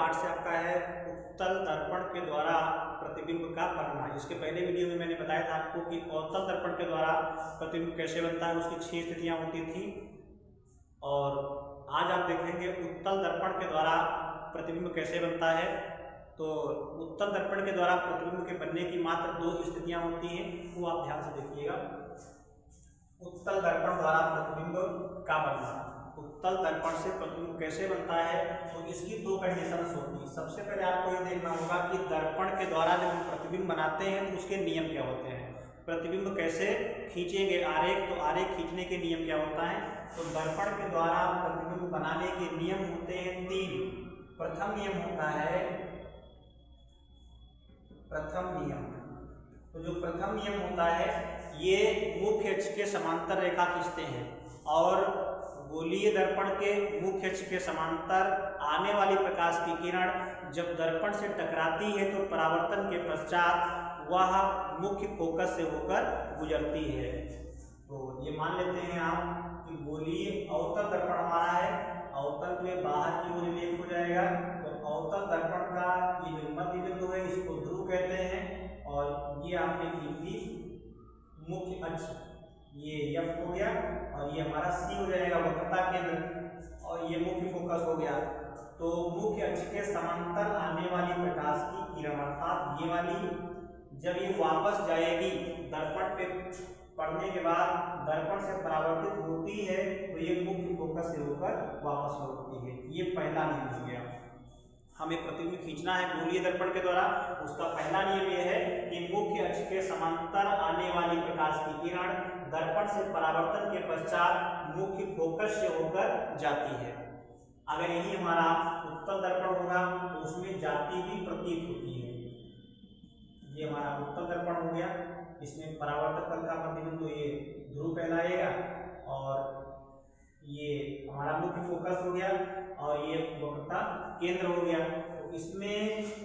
Part से आपका है उत्तल दर्पण के द्वारा प्रतिबिंब का बनना। इसके पहले वीडियो में मैंने बताया था आपको कि अवतल दर्पण के द्वारा प्रतिबिंब कैसे बनता है, उसकी 6 स्थितियां होती थी। और आज आप देखेंगे उत्तल दर्पण के द्वारा प्रतिबिंब कैसे बनता है। तो उत्तल दर्पण के द्वारा प्रतिबिंब के बनने की मात्र 2 स्थितियां होती हैं, वो आप ध्यान से देखिएगा। उत्तल दर्पण द्वारा प्रतिबिंब का बनना, उत्तल दर्पण से प्रतिबिंब कैसे बनता है, तो इसकी 2 कंडीशंस होती हैं। सबसे पहले आपको ये देखना होगा कि दर्पण के द्वारा जब हम प्रतिबिंब बनाते हैं तो उसके नियम क्या होते हैं। प्रतिबिंब कैसे खींचेंगे आरेख, तो आरेख खींचने के नियम क्या होता है। तो दर्पण के द्वारा प्रतिबिंब बनाने के नियम होते हैं 3। प्रथम नियम होता है प्रथम नियम। तो जो प्रथम नियम होता है, ये मुख्य अक्ष के समांतर रेखा खींचते हैं और गोलीय दर्पण के मुख्य अक्ष के समांतर आने वाली प्रकाश की किरण जब दर्पण से टकराती है तो परावर्तन के पश्चात वह मुख्य फोकस से होकर गुजरती है। तो ये मान लेते हैं आप कि गोलीय अवतल दर्पण हमारा है, अवतल में बाहर की ओर इमेज हो जाएगा। तो अवतल दर्पण का ये जो मध्य बिंदु है इसको ध्रुव कहते हैं और ये आपने खींची मुख्य अक्ष, ये F हो गया और ये हमारा C हो जाएगा वक्रता केंद्र, और ये मुख्य फोकस हो गया। तो मुख्य अक्ष के समांतर आने वाली प्रकाश की किरण अर्थात ये वाली जब ये वापस जाएगी दर्पण पे पड़ने के बाद दर्पण से परावर्तित होती है तो ये मुख्य फोकस से होकर वापस लौटती है। ये पहला नियम हो गया। हमें प्रतिबिंब खींचना है गोलीय दर्पण के द्वारा, उसका पहला नियम यह है कि मुख्य अक्ष के समांतर आने वाली प्रकाश की किरण दर्पण से परावर्तन के पश्चात मुख्य फोकस से होकर जाती है। अगर यही हमारा उत्तल दर्पण होगा तो उसमें जाती भी प्रतीत होती है। ये हमारा उत्तल दर्पण हो गया, इसमें परावर्तक तल का प्रतिबिंब ये ध्रुव कहलाएगा और ये हमारा मुख्य फोकस हो गया और ये वक्रता केंद्र हो गया। तो इसमें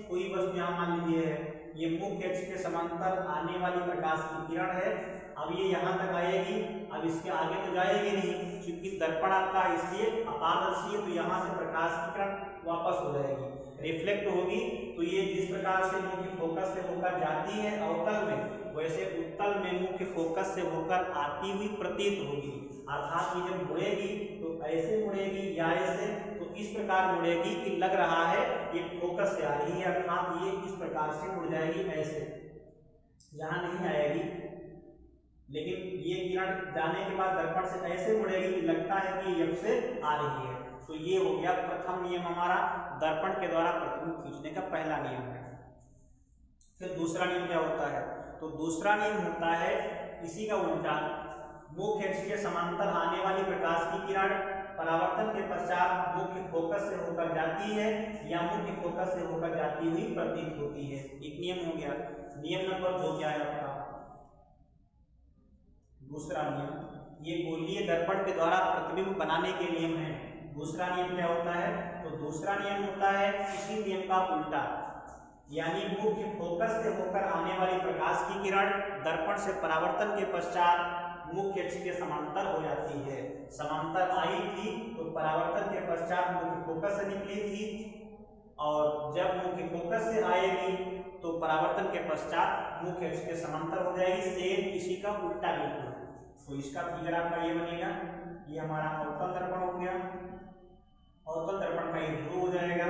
कोई वस्तु यहाँ मान लीजिए है, ये मुख्य अक्ष के समांतर आने वाली प्रकाश की किरण है। अब ये यहाँ तक आएगी, अब इसके आगे तो जाएगी नहीं क्योंकि दर्पण आपका इसलिए अपारदर्शी है, तो यहाँ से प्रकाश की किरण वापस हो जाएगी, रिफ्लेक्ट होगी। तो ये जिस प्रकार से मुख्य फोकस से होकर जाती है अवतल में, वैसे उत्तल में मुख्य फोकस से होकर आती हुई प्रतीत होगी। अर्थात ये जब मुड़ेगी तो ऐसे मुड़ेगी या ऐसे, तो इस प्रकार मुड़ेगी कि लग रहा है ये फोकस से आ रही है, अर्थात ये इस प्रकार से मुड़ जाएगी ऐसे, यहाँ नहीं आएगी। लेकिन ये किरण जाने के बाद दर्पण से ऐसे मुड़ेगी कि लगता है कि ये से आ रही है। तो ये हो गया प्रथम नियम हमारा दर्पण के द्वारा प्रतिबिंब खींचने का पहला नियम है। फिर दूसरा नियम क्या होता है, तो दूसरा नियम होता है इसी का उल्टा। मुख्य अक्ष के समांतर आने वाली प्रकाश की किरण परावर्तन के पश्चात मुख्य फोकस से होकर जाती है या मुख्य फोकस से होकर जाती हुई प्रतीत होती है। एक नियम हो गया। नियम नंबर 2 क्या है आपका, दूसरा नियम, ये गोलीय दर्पण के द्वारा प्रतिबिंब बनाने के नियम है। दूसरा नियम क्या होता है, तो दूसरा नियम होता है इसी नियम का उल्टा, यानी मुख्य फोकस से होकर आने वाली प्रकाश की किरण दर्पण से परावर्तन के पश्चात मुख्य अक्ष के समांतर हो जाती है। समांतर आई थी तो परावर्तन के पश्चात मुख्य फोकस से निकली थी, और जब मुख्य फोकस से आएगी तो परावर्तन के पश्चात मुख्य अक्ष के समांतर हो जाएगी। सेम इसी का उल्टा बिल्कुल। तो इसका फिगर आपका ये बनेगा, ये हमारा अवतल दर्पण हो गया, अवतल दर्पण का ये ध्रुव हो जाएगा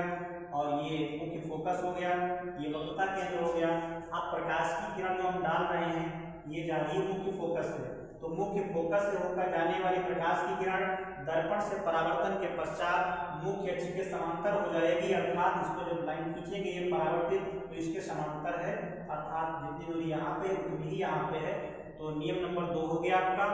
और ये मुख्य फोकस हो गया, ये वक्रता केंद्र हो गया। अब प्रकाश की किरण जो हम डाल रहे हैं ये जा रही है मुख्य फोकस से, तो मुख्य फोकस से होकर जाने वाली प्रकाश की किरण दर्पण से परावर्तन के पश्चात मुख्य अक्ष के समांतर हो जाएगी। अर्थात इसको जब लाइन खींचेंगे ये परावर्तित तो इसके समांतर है, अर्थात जितनी दूरी यहाँ पे उतनी ही यहाँ पे है। तो नियम नंबर 2 हो गया आपका,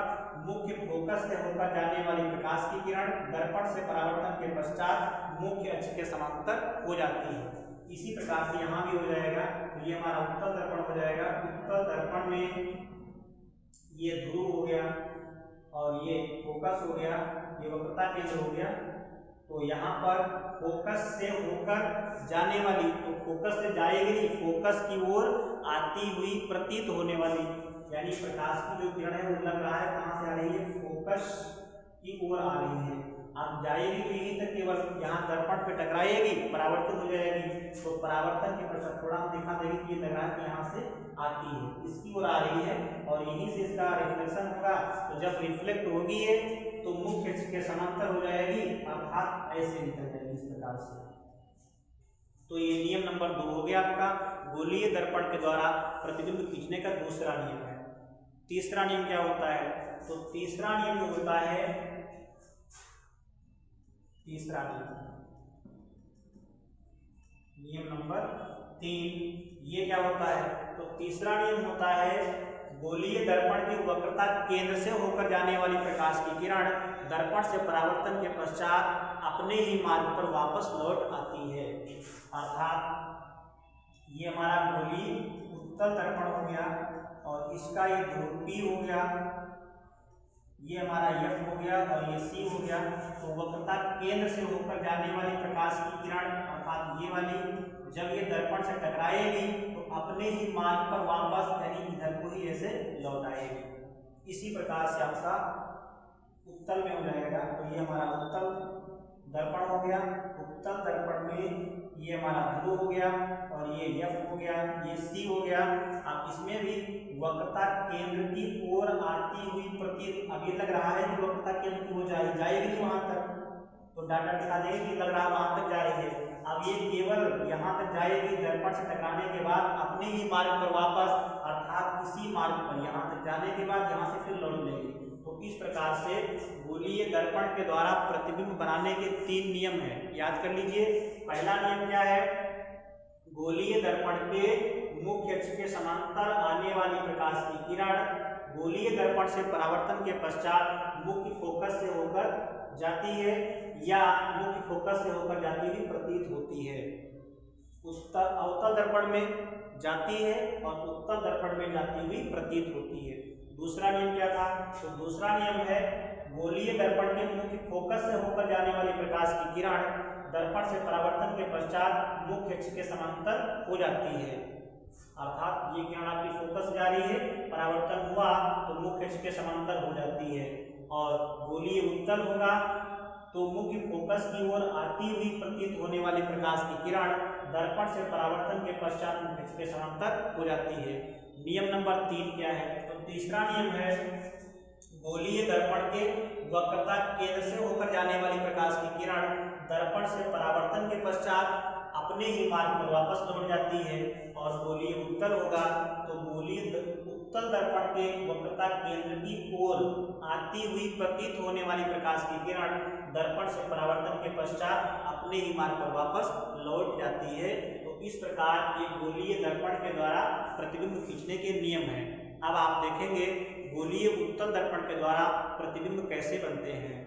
मुख्य फोकस से होकर जाने वाली प्रकाश की किरण दर्पण से परावर्तन के पश्चात मुख्य अक्ष के समांतर हो जाती है। इसी प्रकार से यहाँ भी हो जाएगा। तो ये हमारा उत्तल दर्पण हो जाएगा। उत्तल दर्पण में ये ध्रुव हो गया और ये फोकस हो गया, ये वक्रता केंद्र हो गया। तो यहाँ पर फोकस से होकर जाने वाली, तो फोकस से जाएगी नहीं, फोकस की ओर आती हुई प्रतीत होने वाली, यानी प्रकाश की जो किरण है वो लग रहा है कहाँ से आ रही है, फोकस की ओर आ रही है। अब जाएगी तो यहीं तक, केवल यहाँ दर्पण पे टकराएगी, परावर्तित हो जाएगी। तो परावर्तन के पश्चात थोड़ा हम दिखा देंगे कि ये टकरा के यहाँ से आती है, इसकी ओर आ रही है और यहीं से इसका रिफ्लेक्शन होगा। तो जब रिफ्लेक्ट होगी है तो मुख्य अक्ष के समांतर हो जाएगी, अर्थात ऐसे निकल जाएगी इस प्रकार से। तो ये नियम नंबर 2 हो गया आपका, गोलीय दर्पण के द्वारा प्रतिबिंब खींचने का दूसरा नियम है। तीसरा नियम क्या होता है? तो तीसरा नियम होता है, तीसरा नियम नंबर 3, ये क्या होता है? तो तीसरा नियम होता है, गोलीय दर्पण की वक्रता केंद्र से होकर जाने वाली प्रकाश की किरण दर्पण से परावर्तन के पश्चात अपने ही मार्ग पर वापस लौट आती है। अर्थात ये हमारा गोलीय उत्तल दर्पण हो गया और इसका ये ध्रुव P हो गया, ये हमारा F हो गया और ये C हो गया। तो वक्रता केंद्र से होकर जाने वाली प्रकाश की किरण अर्थात ये वाली जब ये दर्पण से टकराएगी तो अपने ही मार्ग पर वापस यानी इधर को ही ऐसे लौट आएगी। इसी प्रकार से आपका उत्तल में हो जाएगा। तो ये हमारा उत्तल दर्पण हो गया, उत्तल दर्पण में ये हमारा ध्रुव हो गया और ये F हो गया, ये C हो गया। अब इसमें भी वक्रता केंद्र की ओर आती हुई प्रतीत, अब ये लग रहा है कि वक्रता केंद्र की ओर जाएगी नहीं वहां तक, तो डाटा दिखा देगी कि लग रहा वहां तक जा रही है। अब ये केवल यहाँ तक जाएगी, दर्पण से टकराने के बाद अपने ही मार्ग पर वापस अर्थात इसी मार्ग पर यहाँ तक जाने के बाद यहाँ से फिर लौट लेगी। तो इस प्रकार से गोलीय दर्पण के द्वारा प्रतिबिंब बनाने के 3 नियम हैं, याद कर लीजिए। पहला नियम क्या है? गोलीय दर्पण के मुख्य अक्ष के समांतर आने वाली प्रकाश की किरण गोलीय दर्पण से परावर्तन के पश्चात मुख्य फोकस से होकर जाती है या मुख्य फोकस से होकर जाती हुई प्रतीत होती है। अवतल दर्पण में जाती है और उत्तल दर्पण में जाती हुई प्रतीत होती है। दूसरा नियम क्या था? तो दूसरा नियम है, गोलीय दर्पण के मुख्य फोकस से होकर जाने वाली प्रकाश की किरण दर्पण से परावर्तन के पश्चात मुख्य अक्ष के समांतर हो जाती है। अर्थात ये किरण आपकी फोकस जा रही है, परावर्तन हुआ तो मुख्य अक्ष के समांतर हो जाती है। और गोलीय उत्तल होगा तो मुख्य फोकस की ओर आती हुई प्रतीत होने वाली प्रकाश की किरण दर्पण से परावर्तन के पश्चात मुख्य अक्ष के समांतर हो जाती है। नियम नंबर 3 क्या है? तो तीसरा नियम है, गोलीय दर्पण के वक्रता केंद्र से होकर जाने वाली प्रकाश की किरण दर्पण से परावर्तन के पश्चात अपने ही मार्ग पर वापस लौट जाती है। और गोलीय उत्तल होगा तो गोलीय उत्तल दर्पण के वक्रता केंद्र की ओर आती हुई प्रतीत होने वाली प्रकाश की किरण दर्पण से परावर्तन के पश्चात अपने ही मार्ग पर वापस लौट जाती है। तो इस प्रकार ये गोलीय दर्पण के द्वारा प्रतिबिंब खींचने के नियम हैं। अब आप देखेंगे गोलीय उत्तल दर्पण के द्वारा प्रतिबिंब कैसे बनते हैं।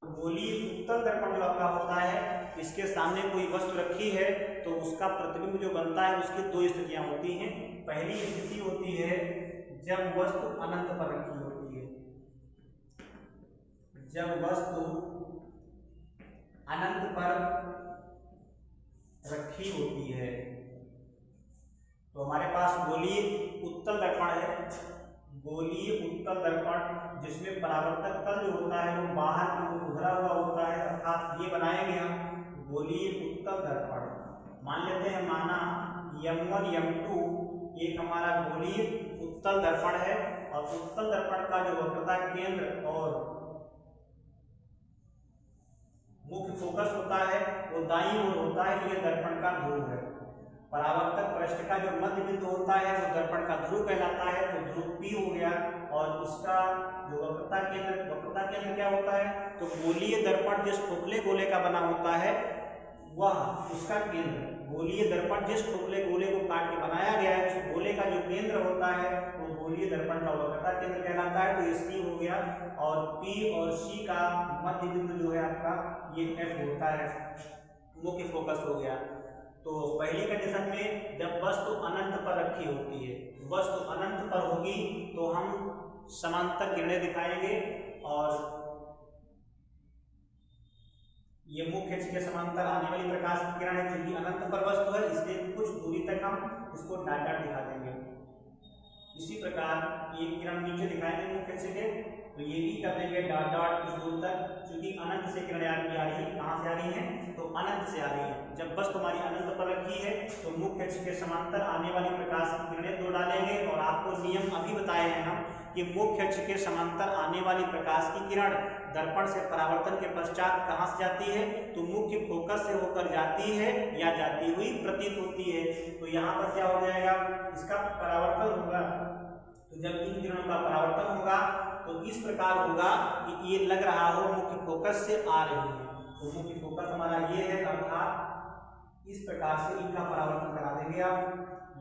गोलीय उत्तल दर्पण जो आपका होता है, इसके सामने कोई वस्तु रखी है तो उसका प्रतिबिंब जो बनता है उसकी 2 स्थितियां होती हैं। पहली स्थिति होती है जब वस्तु अनंत पर रखी होती है, जब वस्तु अनंत पर रखी होती है तो हमारे पास गोलीय उत्तल दर्पण है। गोलीय उत्तल दर्पण जिसमें परावर्तक तल जो होता है वो बाहर की ओर उभरा हुआ होता है, अर्थात ये बनाएंगे हम गोलीय उत्तल दर्पण। मान लेते हैं माना M1 M2 एक हमारा गोलीय उत्तल दर्पण है और उत्तल दर्पण का जो वक्रता केंद्र और मुख्य फोकस होता है वो दाईं ओर होता है, ये दर्पण का ध्रुव है। परावर्तक पृष्ठ का जो मध्य बिंदु होता है वो दर्पण का ध्रुव कहलाता है, तो ध्रुव P हो गया। और इसका जो वक्रता केंद्र क्या होता है? तो गोलीय दर्पण जिस खोखले गोले का बना होता है वह उसका केंद्र, गोलीय दर्पण जिस खोखले गोले को काट के बनाया गया है उस गोले का जो केंद्र होता है वो गोलीय दर्पण का वक्रता केंद्र कहलाता है। तो ये C हो गया और P और C का मध्य बिंदु जो है आपका ये F होता है, मुख्य फोकस हो गया। तो पहली कंडीशन में जब वस्तु अनंत पर रखी होती है, वस्तु अनंत पर होगी तो हम समांतर किरणें दिखाएंगे और ये मुख्य अक्ष के समांतर आने वाली प्रकाश की किरण है, क्योंकि अनंत पर वस्तु है इसलिए कुछ दूरी तक हम इसको डाटा दिखा देंगे। इसी प्रकार ये किरण नीचे दिखाएंगे मुख्य अक्ष के, तो तो ये भी कर देंगे डॉट डॉट इस दूर तक, क्योंकि अनंत से किरणें आपकी आ रही है, कहाँ से आ रही है, तो अनंत से आ रही है। जब बस तुम्हारी अनंत पर रखी है तो मुख्य अक्ष के समांतर आने वाली प्रकाश की किरणें दो डालेंगे, और आपको नियम अभी बताए हैं हम कि मुख्य अक्ष के समांतर आने वाली प्रकाश की किरण दर्पण से परावर्तन के पश्चात कहाँ से जाती है, तो मुख्य फोकस से होकर जाती है या जाती हुई प्रतीत होती है। तो यहाँ पर क्या हो जाएगा, इसका परावर्तन होगा। तो जब इन किरणों का परावर्तन होगा तो इस प्रकार होगा कि ये लग रहा हो मुख्य फोकस से आ रही है। तो मुख्य फोकस हमारा ये है, अर्थात इस प्रकार से इनका परावर्तन करा देंगे आप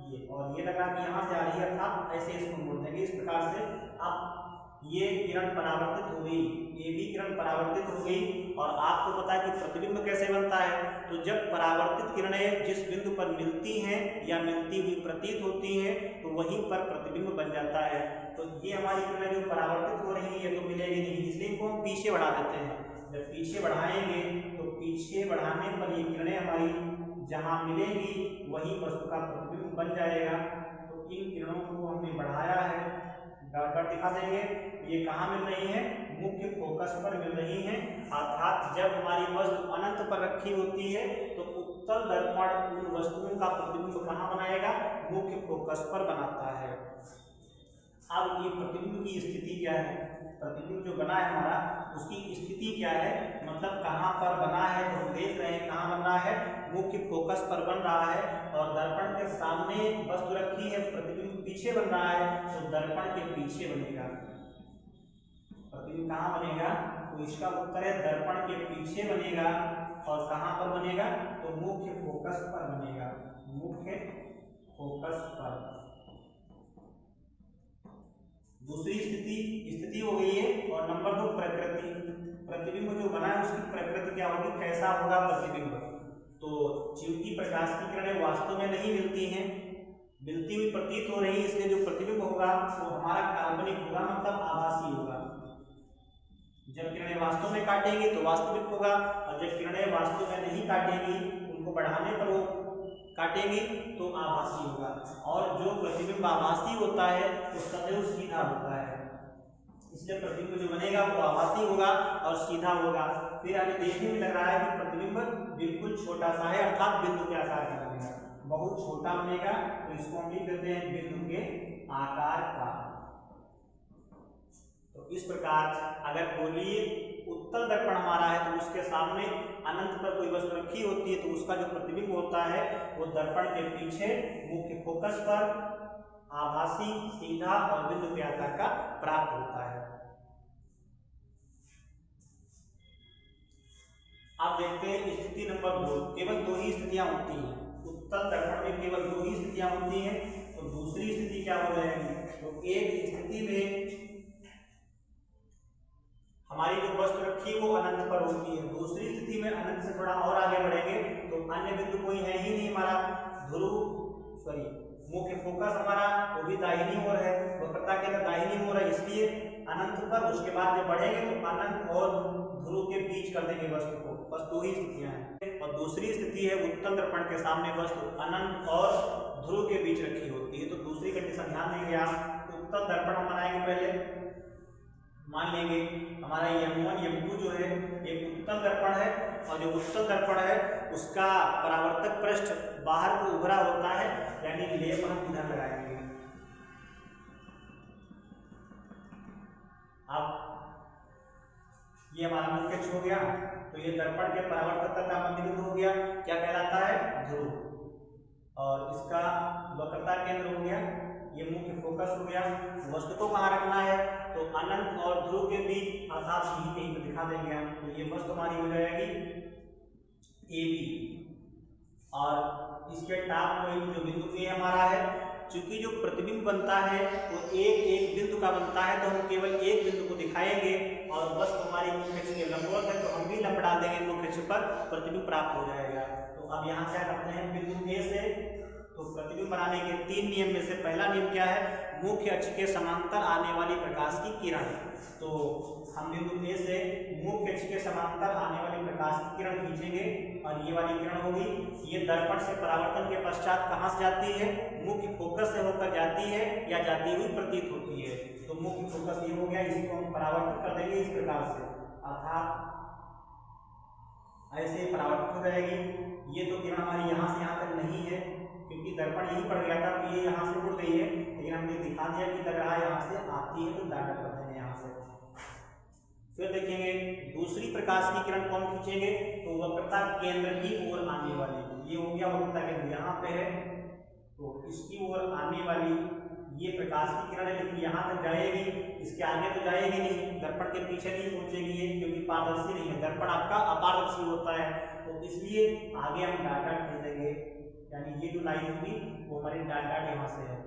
ये, और ये लगा कि यहाँ से आ रही है, अर्थात ऐसे इसको मोड़ देंगे। इस प्रकार से अब ये किरण परावर्तित हो गई, ये भी किरण परावर्तित हो गई। और आपको पता है कि प्रतिबिंब कैसे बनता है, तो जब परावर्तित किरणें जिस बिंदु पर मिलती हैं या मिलती हुई प्रतीत होती हैं तो वहीं पर प्रतिबिंब बन जाता है। तो ये हमारी किरणें जो परावर्तित हो रही है तो मिलेगी नहीं, इसलिए इनको हम पीछे बढ़ा देते हैं। जब पीछे बढ़ाएंगे तो पीछे बढ़ाने पर ये किरणें हमारी जहाँ मिलेंगी वही वस्तु का प्रतिबिंब बन जाएगा। तो इन किरणों को हमने बढ़ाया है, डॉट डॉट दिखा देंगे। ये कहाँ मिल रही है, मुख्य फोकस पर मिल रही हैं, अर्थात जब हमारी वस्तु अनंत पर रखी होती है तो उत्तल दर्पण उन वस्तुओं का प्रतिबिंब कहाँ बनाएगा, मुख्य फोकस पर बनाता है। अब ये प्रतिबिंब की स्थिति क्या है, प्रतिबिंब जो बना है हमारा उसकी स्थिति क्या है, मतलब कहाँ पर बना है, तो हम देख रहे हैं कहाँ बन रहा है, मुख्य फोकस पर बन रहा है। और दर्पण के सामने वस्तु रखी है, प्रतिबिंब पीछे बन रहा है, तो दर्पण के पीछे बनेगा। प्रतिबिंब कहाँ बनेगा, तो इसका उत्तर है दर्पण के पीछे बनेगा। और कहाँ पर बनेगा, तो मुख्य फोकस पर बनेगा, मुख्य फोकस पर। दूसरी स्थिति हो गई है। और नंबर 2 प्रकृति, प्रतिबिंब जो बना है उसकी प्रकृति क्या होगी, कैसा होगा प्रतिबिंब। तो चूंकि प्रकाश की किरणें वास्तव में नहीं मिलती हैं, मिलती हुई प्रतीत हो रही है, इसलिए जो प्रतिबिंब होगा वो हमारा काल्पनिक होगा, मतलब आभासी होगा। जब किरणें वास्तव में काटेंगी तो वास्तविक होगा, और जब किरणें वास्तव में नहीं काटेंगी, उनको बढ़ाने पर वो काटेंगी तो आभासी होगा। और जो प्रतिबिंब आभासी होता है वो सदैव सीधा होता है, इसलिए प्रतिबिंब जो बनेगा वो आभासी होगा और सीधा होगा। फिर हमें देखने में लग रहा है कि प्रतिबिंब बिल्कुल छोटा सा है, अर्थात बिंदु के आकार का बनेगा, बहुत छोटा बनेगा। तो इसको हम भी कहते हैं बिंदु के आकार का। तो इस प्रकार अगर बोलिए उत्तल दर्पण हमारा है तो उसके सामने अनंत पर कोई वस्तु रखी होती है तो उसका जो प्रतिबिंब होता है वो दर्पण के पीछे मुख्य फोकस पर आभासी, सीधा और बिंदु के आकार का प्राप्त होता है। आप देखते हैं स्थिति नंबर 2, केवल 2 ही स्थितियां होती हैं उत्तल दर्पण में, केवल 2 ही स्थितियां होती हैं। तो दूसरी स्थिति क्या हो जाएगी, तो एक स्थिति में हमारी जो वस्तु रखी वो अनंत पर होती है, दूसरी स्थिति में अनंत से थोड़ा और आगे बढ़ेंगे तो अन्य बिंदु कोई है ही नहीं हमारा, मुख्य फोकस हमारा वो भी दाहिनी ओर है, वक्रता के अंदर दाहिनी ओर है, इसलिए अनंत पर। उसके बाद जब बढ़ेंगे तो अनंत और ध्रुव के बीच कर देंगे वस्तु को। बस 2 ही स्थितियां हैं। और दूसरी स्थिति है उत्तल दर्पण के सामने वस्तु अनंत और ध्रुव के बीच रखी होती है। तो दूसरी कंडीशन ध्यान देंगे आप, उत्तल दर्पण हम बनाएंगे पहले, मान लेंगे हमारा M1 M2 जो है एक उत्तल दर्पण है, और जो उत्तल दर्पण है उसका परावर्तक पृष्ठ बाहर को उभरा होता है, यानी लेप हम इधर लगाएंगे। अब ये हमारा मुख्य अक्ष हो गया, तो ये दर्पण के परावर्तक का मध्य बिंदु हो गया, क्या कहलाता है, ध्रुव। और इसका वक्रता केंद्र हो गया, ये मुख्य फोकस हो गया। वस्तु को कहाँ रखना है, तो अनंत और ध्रुव के बीच, अर्थात यही कहीं पर दिखा देंगे हम। तो ये वस्तु हमारी हो जाएगी AB, और इसके टॉप पॉइंट जो बिंदु A हमारा है, चूंकि जो प्रतिबिंब बनता है वो एक बिंदु का बनता है, तो हम केवल एक बिंदु को दिखाएंगे, और वस्तु हमारी मुख्य अक्ष के लंबवत है तो हम भी लंब डाल देंगे मुख्य अक्ष पर, प्रतिबिंब प्राप्त हो जाएगा। तो अब यहाँ क्या करते हैं, बिंदु A से तो प्रतिबिंब बनाने के 3 नियम में से पहला नियम क्या है, मुख्य अक्ष के समांतर आने वाली प्रकाश की किरण। तो हम बिंदु ए से मुख्य अक्ष के समांतर आने वाली प्रकाश की किरण खींचेंगे और ये वाली किरण होगी, ये दर्पण से परावर्तन के पश्चात कहाँ से जाती है, मुख्य फोकस से होकर जाती है या जाती हुई प्रतीत होती है। तो मुख्य फोकस ये हो गया, इसको हम परावर्तित कर देंगे इस प्रकार से, अर्थात ऐसे परावर्तित हो जाएगी। ये तो किरण हमारी यहाँ से यहाँ तक नहीं है क्योंकि दर्पण यहीं पड़ गया था, तो ये यहाँ से उड़ गई है, लेकिन हमने दिखा दिया कि लग रहा है यहाँ से आती है, तो डाटा कर देंगे यहाँ से। फिर देखेंगे दूसरी प्रकाश की किरण कौन खींचेंगे, तो वक्रता केंद्र की ओर आने वाली, ये हो गया वक्रता केंद्र यहाँ पे है, तो इसकी ओर आने वाली ये प्रकाश की किरण है, लेकिन यहाँ तक जाएगी, इसके आगे तो जाएगी नहीं, दर्पण के पीछे नहीं पहुंचेगी ये, क्योंकि पारदर्शी नहीं है, दर्पण आपका अपारदर्शी होता है, तो इसलिए आगे हम डाटा खींचेंगे, यानी ये जो लाइन होगी वो हमारी डाटा यहाँ से है।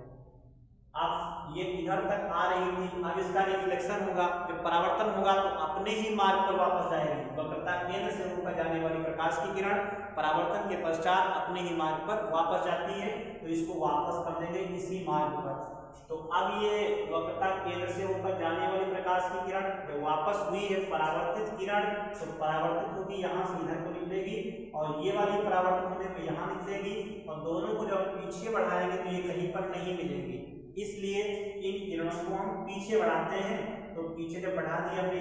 अब ये इधर तक आ रही थी, अब इसका रिफ्लेक्शन होगा, जब परावर्तन होगा तो अपने ही मार्ग पर वापस जाएगी। वक्रता केंद्र से होकर जाने वाली प्रकाश की किरण परावर्तन के पश्चात अपने ही मार्ग पर वापस जाती है, तो इसको वापस कर देंगे इसी मार्ग पर। तो अब ये वक्रता केंद्र से होकर जाने वाली प्रकाश की किरण जब वापस हुई है परावर्तित किरण, तो परावर्तित होगी यहाँ से इधर को निकलेगी और ये वाली परावर्तित होने पर यहाँ निकलेगी, और दोनों को जब पीछे बढ़ाएंगे तो ये कहीं पर नहीं मिलेंगी, इसलिए इन किरणों को हम पीछे बढ़ाते हैं। तो पीछे जब बढ़ा दिया हमने,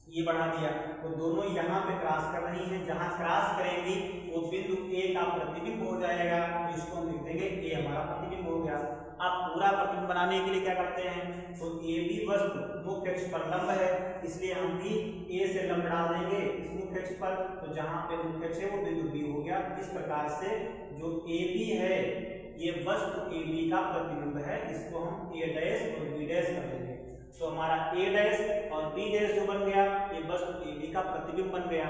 ये बढ़ा दिया, तो दोनों यहाँ पे क्रॉस कर रही हैं, जहाँ क्रॉस करेंगी वो बिंदु ए का प्रतिबिंब हो जाएगा, तो इसको हम लिख देंगे ए हमारा प्रतिबिंब हो गया। अब पूरा प्रतिबिंब बनाने के लिए क्या करते हैं, तो ए बी वस्तु मुख्य अक्ष पर लंब है, इसलिए हम भी ए से लंब डाल देंगे इस मुख्य अक्ष पर, तो जहाँ पे मुख्य अक्ष है वो बिंदु बी हो गया। इस प्रकार से जो ए बी है ये वस्तु ए बी का प्रतिबिंब है, इसको हम ए डैश और बी डैश कर देंगे, तो हमारा ए डैश और बी डैश जो बन गया ये वस्तु ए बी का प्रतिबिंब बन गया।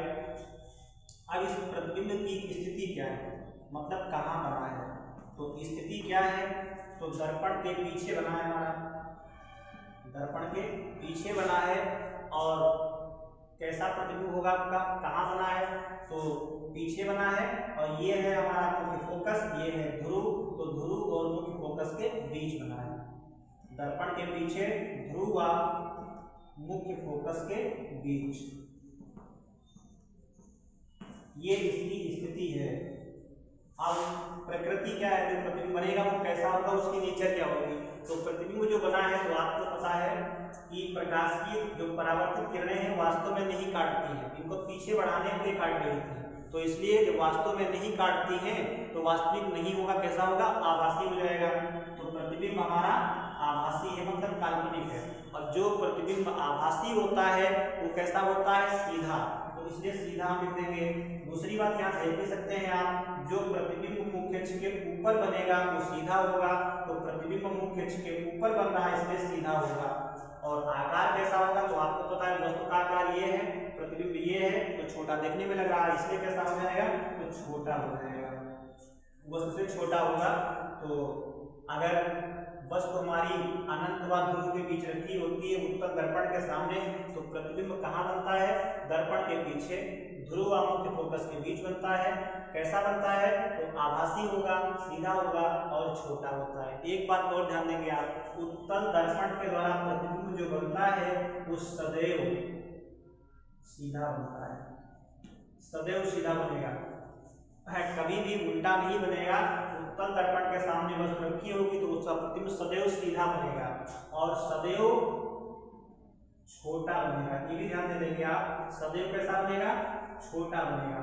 अब इस प्रतिबिंब की स्थिति क्या है, मतलब कहाँ बना है, तो स्थिति क्या है, तो दर्पण के पीछे बना है हमारा, दर्पण के पीछे बना है, और कैसा प्रतिबिंब होगा आपका, कहाँ बना है, तो पीछे बना है, और ये है हमारा मुख्य फोकस, ये है ध्रुव, तो ध्रुव और मुख्य फोकस के बीच बना है, दर्पण के पीछे ध्रुव व मुख्य फोकस के बीच, ये इसकी स्थिति है। अब प्रकृति क्या है, जो प्रतिबिंब बनेगा वो कैसा होगा, उसकी नेचर क्या होगी, तो प्रतिबिंब जो बना है तो आपको पता है कि प्रकाश की जो परावर्तित किरणें हैं वास्तव में नहीं काटती हैं, इनको पीछे बढ़ाने पे काट रही थी, तो इसलिए जब वास्तव में नहीं काटती हैं तो वास्तविक नहीं होगा, कैसा होगा, आभासी हो जाएगा। तो प्रतिबिंब हमारा आभासी है, मतलब काल्पनिक है, और जो प्रतिबिंब आभासी होता है वो कैसा होता है, सीधा, तो इसलिए सीधा हम लिख देंगे। दूसरी बात यहाँ देख भी सकते हैं आप, जो प्रतिबिंब मुख्य अक्ष के ऊपर बनेगा वो सीधा होगा, तो प्रतिबिंब मुख्य अक्ष के ऊपर बन रहा है इसलिए सीधा होगा, और आकार कैसा होगा, तो आपको पता है वस्तु का आकार ये है, प्रतिबिंब ये है, तो छोटा देखने में लग रहा है इसलिए कैसा हो जाएगा, तो छोटा हो जाएगा, वस्तु से छोटा होगा। तो अगर वस्तु हमारी अनंत व ध्रुव के बीच रखी होती है उत्तल दर्पण के सामने, तो प्रतिबिंब कहाँ बनता है, दर्पण के पीछे ध्रुव व मुख्य फोकस के बीच बनता है। कैसा बनता है, तो आभासी होगा, सीधा होगा और छोटा होता है। एक बात और ध्यान देंगे आप, उत्तल दर्पण के द्वारा प्रतिबिंब जो बनता है वो सदैव सीधा बनता है, सदैव सीधा बनेगा, कभी भी उल्टा नहीं बनेगा। उत्तल दर्पण के सामने वस्तु रखी होगी तो उसका प्रतिबिंब सदैव सीधा बनेगा और सदैव छोटा बनेगा, ये भी ध्यान दे देंगे आप, सदैव कैसा बनेगा, छोटा बनेगा।